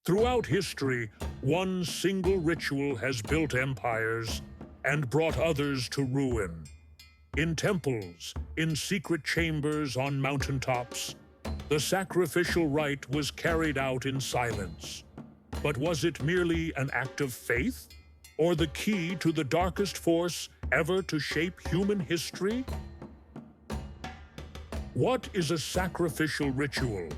Throughout history, one single ritual has built empires and brought others to ruin. In temples, in secret chambers on mountaintops, the sacrificial rite was carried out in silence. But was it merely an act of faith, or the key to the darkest force ever to shape human history? What is a sacrificial ritual?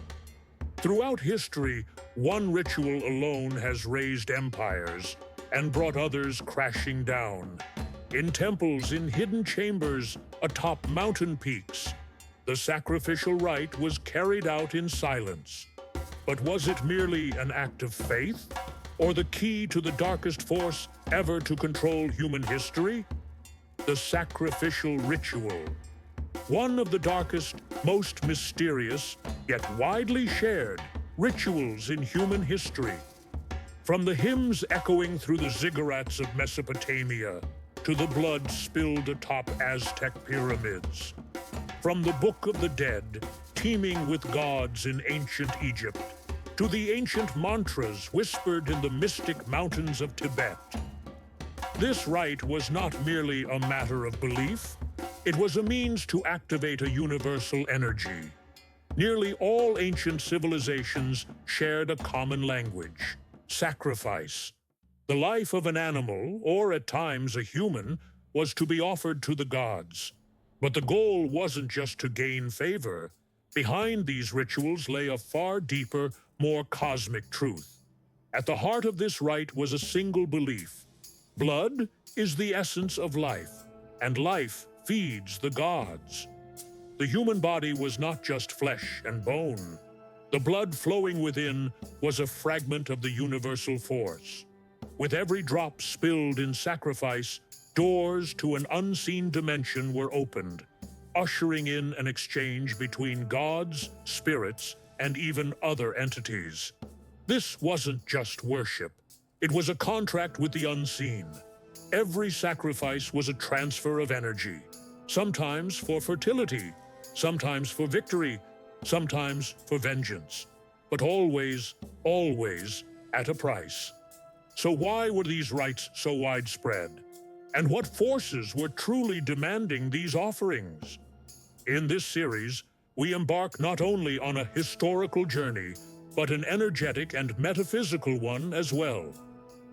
Throughout history, one ritual alone has raised empires and brought others crashing down. In temples, in hidden chambers, atop mountain peaks, the sacrificial rite was carried out in silence. But was it merely an act of faith, or the key to the darkest force ever to control human history? The sacrificial ritual. One of the darkest, most mysterious, yet widely shared rituals in human history. From the hymns echoing through the ziggurats of Mesopotamia to the blood spilled atop Aztec pyramids. From the Book of the Dead, teeming with gods in ancient Egypt, to the ancient mantras whispered in the mystic mountains of Tibet. This rite was not merely a matter of belief, it was a means to activate a universal energy. Nearly all ancient civilizations shared a common language: sacrifice. The life of an animal, or at times a human, was to be offered to the gods. But the goal wasn't just to gain favor. Behind these rituals lay a far deeper, more cosmic truth. At the heart of this rite was a single belief: blood is the essence of life, and life feeds the gods. The human body was not just flesh and bone. The blood flowing within was a fragment of the universal force. With every drop spilled in sacrifice, doors to an unseen dimension were opened, ushering in an exchange between gods, spirits, and even other entities. This wasn't just worship. It was a contract with the unseen. Every sacrifice was a transfer of energy, sometimes for fertility, sometimes for victory, sometimes for vengeance, but always, always at a price. So why were these rites so widespread? And what forces were truly demanding these offerings? In this series, we embark not only on a historical journey, but an energetic and metaphysical one as well.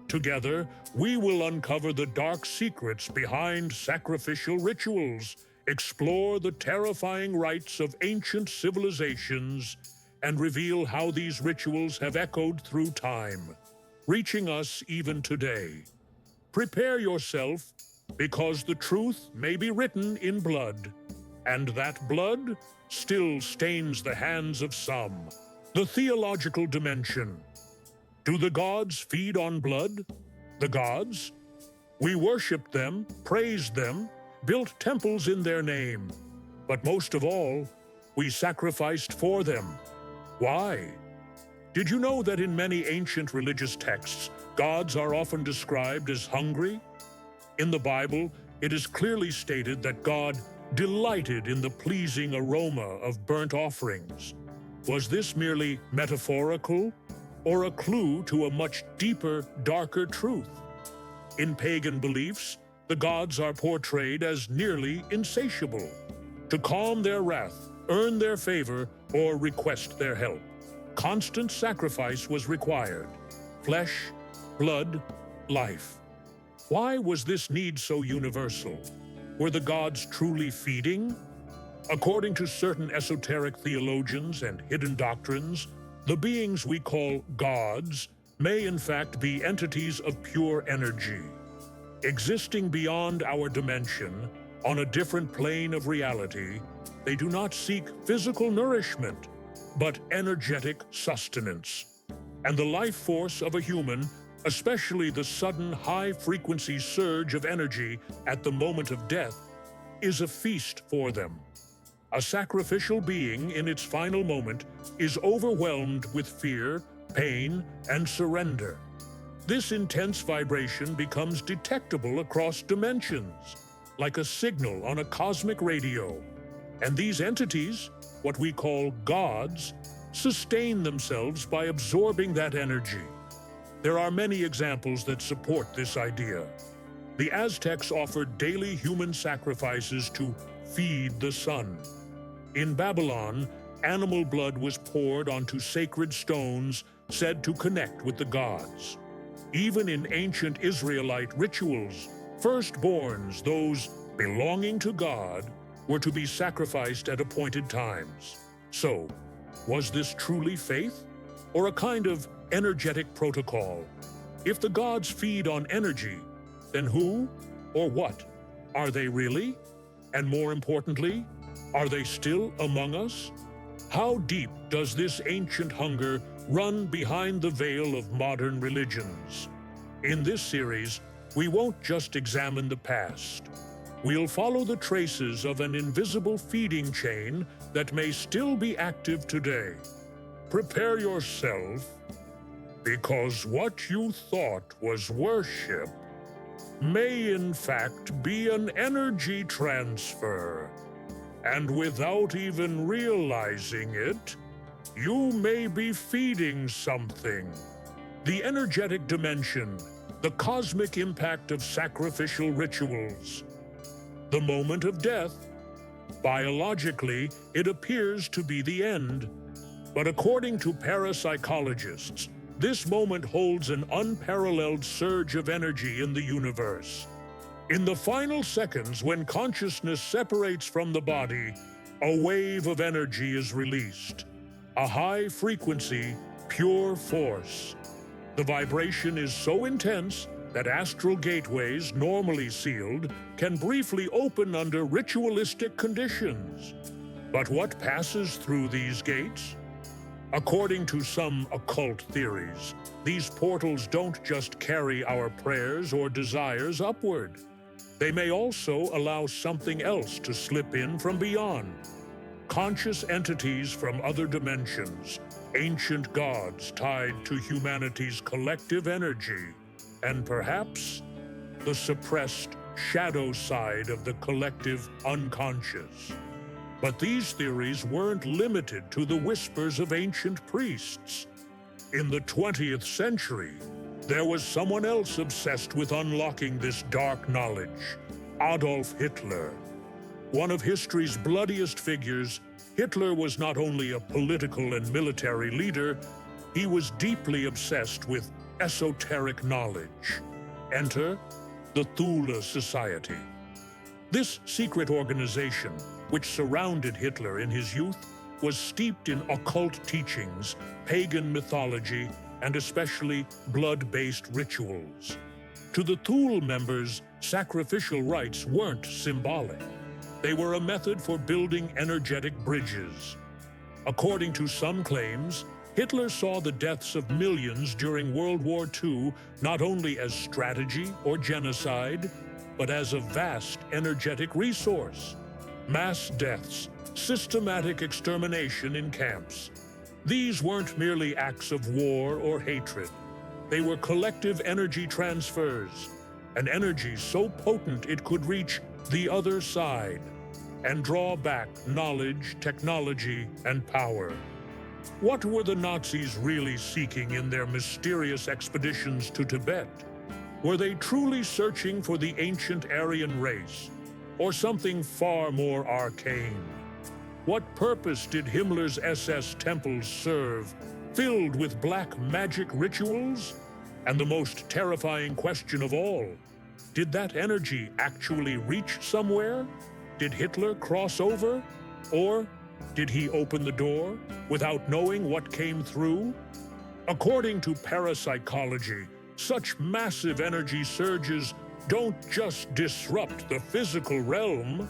Together, we will uncover the dark secrets behind sacrificial rituals, explore the terrifying rites of ancient civilizations, and reveal how these rituals have echoed through time, reaching us even today. Prepare yourself, because the truth may be written in blood, and that blood still stains the hands of some. The theological dimension. Do the gods feed on blood? The gods? We worshiped them, praised them, built temples in their name. But most of all, we sacrificed for them. Why? Did you know that in many ancient religious texts, gods are often described as hungry? In the Bible, it is clearly stated that God delighted in the pleasing aroma of burnt offerings. Was this merely metaphorical, or a clue to a much deeper, darker truth? In pagan beliefs, the gods are portrayed as nearly insatiable. To calm their wrath, earn their favor, or request their help, constant sacrifice was required: flesh, blood, life. Why was this need so universal? Were the gods truly feeding? According to certain esoteric theologians and hidden doctrines, the beings we call gods may in fact be entities of pure energy, existing beyond our dimension, on a different plane of reality. They do not seek physical nourishment, but energetic sustenance. And the life force of a human, especially the sudden high-frequency surge of energy at the moment of death, is a feast for them. A sacrificial being in its final moment is overwhelmed with fear, pain, and surrender. This intense vibration becomes detectable across dimensions, like a signal on a cosmic radio. And these entities, what we call gods, sustain themselves by absorbing that energy. There are many examples that support this idea. The Aztecs offered daily human sacrifices to feed the sun. In Babylon, animal blood was poured onto sacred stones said to connect with the gods. Even in ancient Israelite rituals, firstborns, those belonging to God, were to be sacrificed at appointed times. So, was this truly faith, or a kind of energetic protocol? If the gods feed on energy, then who or what are they really? And more importantly, are they still among us? How deep does this ancient hunger run behind the veil of modern religions? In this series, we won't just examine the past. We'll follow the traces of an invisible feeding chain that may still be active today. Prepare yourself, because what you thought was worship may in fact be an energy transfer. And without even realizing it, you may be feeding something. The energetic dimension, the cosmic impact of sacrificial rituals. The moment of death. Biologically, it appears to be the end. But according to parapsychologists, this moment holds an unparalleled surge of energy in the universe. In the final seconds, when consciousness separates from the body, a wave of energy is released. A high-frequency, pure force. The vibration is so intense that astral gateways, normally sealed, can briefly open under ritualistic conditions. But what passes through these gates? According to some occult theories, these portals don't just carry our prayers or desires upward. They may also allow something else to slip in from beyond. Conscious entities from other dimensions, ancient gods tied to humanity's collective energy, and perhaps the suppressed shadow side of the collective unconscious. But these theories weren't limited to the whispers of ancient priests. In the 20th century, there was someone else obsessed with unlocking this dark knowledge: Adolf Hitler. One of history's bloodiest figures, Hitler was not only a political and military leader, he was deeply obsessed with esoteric knowledge. Enter the Thule Society. This secret organization, which surrounded Hitler in his youth, was steeped in occult teachings, pagan mythology, and especially blood-based rituals. To the Thule members, sacrificial rites weren't symbolic. They were a method for building energetic bridges. According to some claims, Hitler saw the deaths of millions during World War II not only as strategy or genocide, but as a vast energetic resource. Mass deaths, systematic extermination in camps. These weren't merely acts of war or hatred. They were collective energy transfers, an energy so potent it could reach the other side and draw back knowledge, technology, and power. What were the Nazis really seeking in their mysterious expeditions to Tibet? Were they truly searching for the ancient Aryan race, or something far more arcane? What purpose did Himmler's SS temples serve, filled with black magic rituals? And the most terrifying question of all, did that energy actually reach somewhere? Did Hitler cross over? Or did he open the door without knowing what came through? According to parapsychology, such massive energy surges don't just disrupt the physical realm,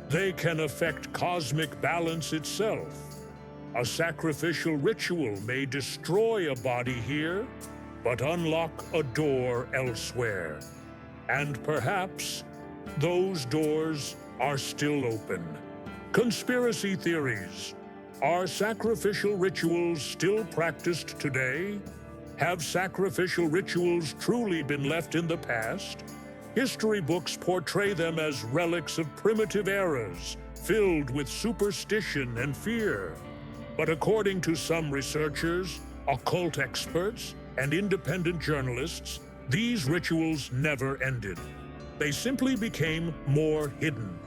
they can affect cosmic balance itself. A sacrificial ritual may destroy a body here, but unlock a door elsewhere. And perhaps those doors are still open. Conspiracy theories. Are sacrificial rituals still practiced today? Have sacrificial rituals truly been left in the past? History books portray them as relics of primitive eras, filled with superstition and fear. But according to some researchers, occult experts, and independent journalists, these rituals never ended. They simply became more hidden.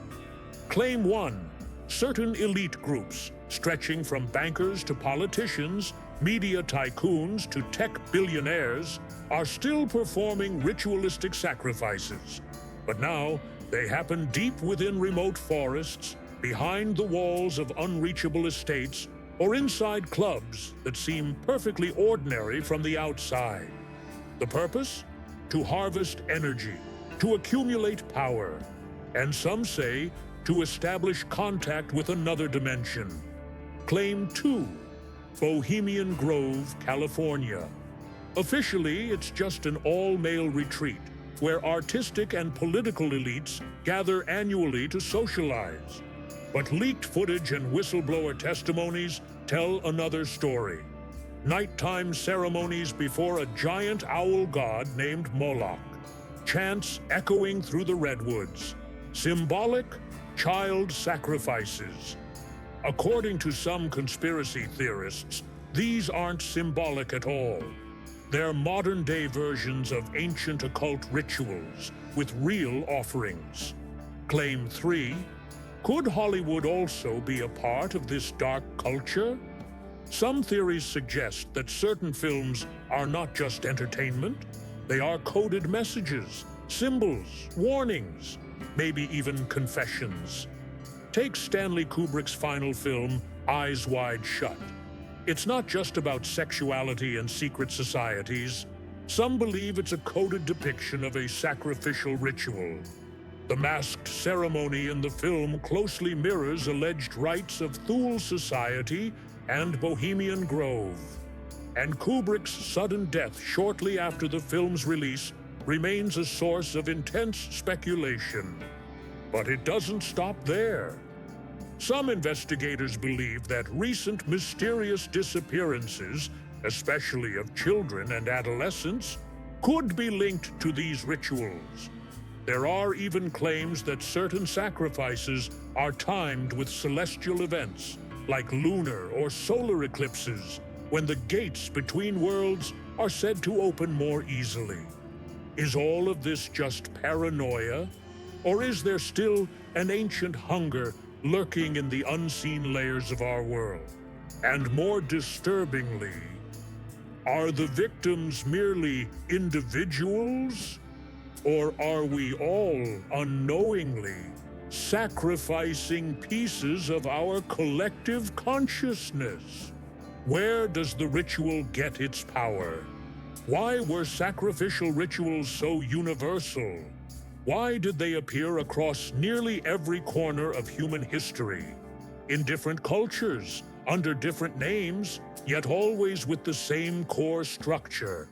Claim 1. Certain elite groups, stretching from bankers to politicians, media tycoons to tech billionaires, are still performing ritualistic sacrifices. But now, they happen deep within remote forests, behind the walls of unreachable estates, or inside clubs that seem perfectly ordinary from the outside. The purpose? To harvest energy, to accumulate power, and some say to establish contact with another dimension. Claim 2. Bohemian Grove, California. Officially, it's just an all-male retreat where artistic and political elites gather annually to socialize. But leaked footage and whistleblower testimonies tell another story. Nighttime ceremonies before a giant owl god named Moloch. Chants echoing through the redwoods. Symbolic child sacrifices. According to some conspiracy theorists, these aren't symbolic at all. They're modern-day versions of ancient occult rituals with real offerings. Claim 3. Could Hollywood also be a part of this dark culture? Some theories suggest that certain films are not just entertainment, they are coded messages, symbols, warnings, maybe even confessions. Take Stanley Kubrick's final film, Eyes Wide Shut. It's not just about sexuality and secret societies. Some believe it's a coded depiction of a sacrificial ritual. The masked ceremony in the film closely mirrors alleged rites of Thule Society and Bohemian Grove. And Kubrick's sudden death shortly after the film's release remains a source of intense speculation. But it doesn't stop there. Some investigators believe that recent mysterious disappearances, especially of children and adolescents, could be linked to these rituals. There are even claims that certain sacrifices are timed with celestial events, like lunar or solar eclipses, when the gates between worlds are said to open more easily. Is all of this just paranoia? Or is there still an ancient hunger lurking in the unseen layers of our world? And more disturbingly, are the victims merely individuals? Or are we all unknowingly sacrificing pieces of our collective consciousness? Where does the ritual get its power? Why were sacrificial rituals so universal? Why did they appear across nearly every corner of human history? In different cultures, under different names, yet always with the same core structure.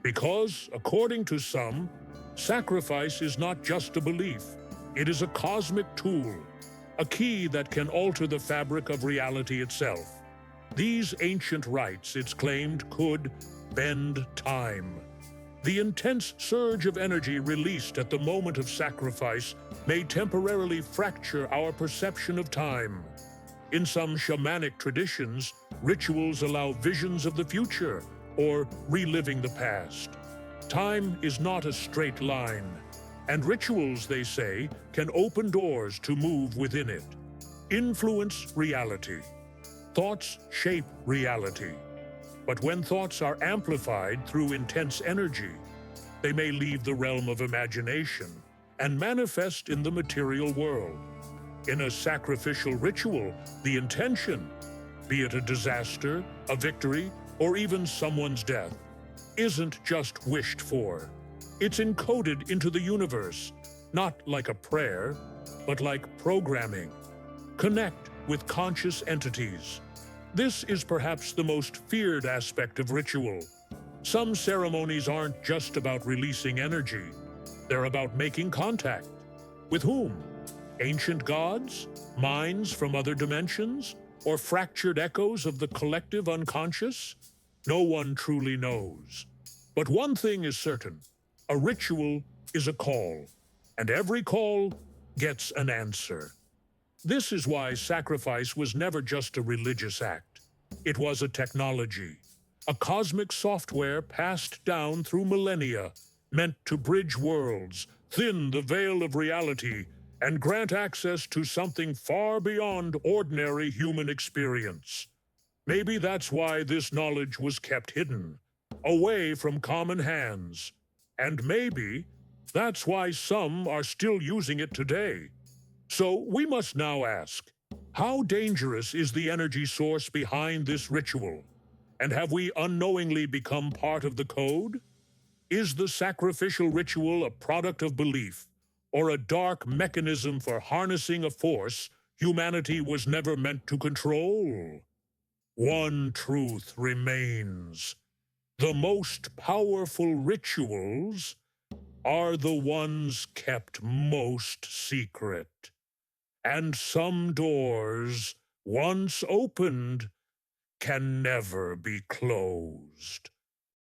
Because, according to some, sacrifice is not just a belief. It is a cosmic tool, a key that can alter the fabric of reality itself. These ancient rites, it's claimed, could bend time. The intense surge of energy released at the moment of sacrifice may temporarily fracture our perception of time. In some shamanic traditions, rituals allow visions of the future or reliving the past. Time is not a straight line, and rituals, they say, can open doors to move within it. Influence reality. Thoughts shape reality. But when thoughts are amplified through intense energy, they may leave the realm of imagination and manifest in the material world. In a sacrificial ritual, the intention, be it a disaster, a victory, or even someone's death, isn't just wished for. It's encoded into the universe, not like a prayer, but like programming. Connect with conscious entities. This is perhaps the most feared aspect of ritual. Some ceremonies aren't just about releasing energy. They're about making contact. With whom? Ancient gods? Minds from other dimensions? Or fractured echoes of the collective unconscious? No one truly knows. But one thing is certain. A ritual is a call, and every call gets an answer. This is why sacrifice was never just a religious act. It was a technology, a cosmic software passed down through millennia, meant to bridge worlds, thin the veil of reality, and grant access to something far beyond ordinary human experience. Maybe that's why this knowledge was kept hidden, away from common hands. And maybe that's why some are still using it today. So we must now ask, how dangerous is the energy source behind this ritual? And have we unknowingly become part of the code? Is the sacrificial ritual a product of belief, or a dark mechanism for harnessing a force humanity was never meant to control? One truth remains. The most powerful rituals are the ones kept most secret. And some doors, once opened, can never be closed.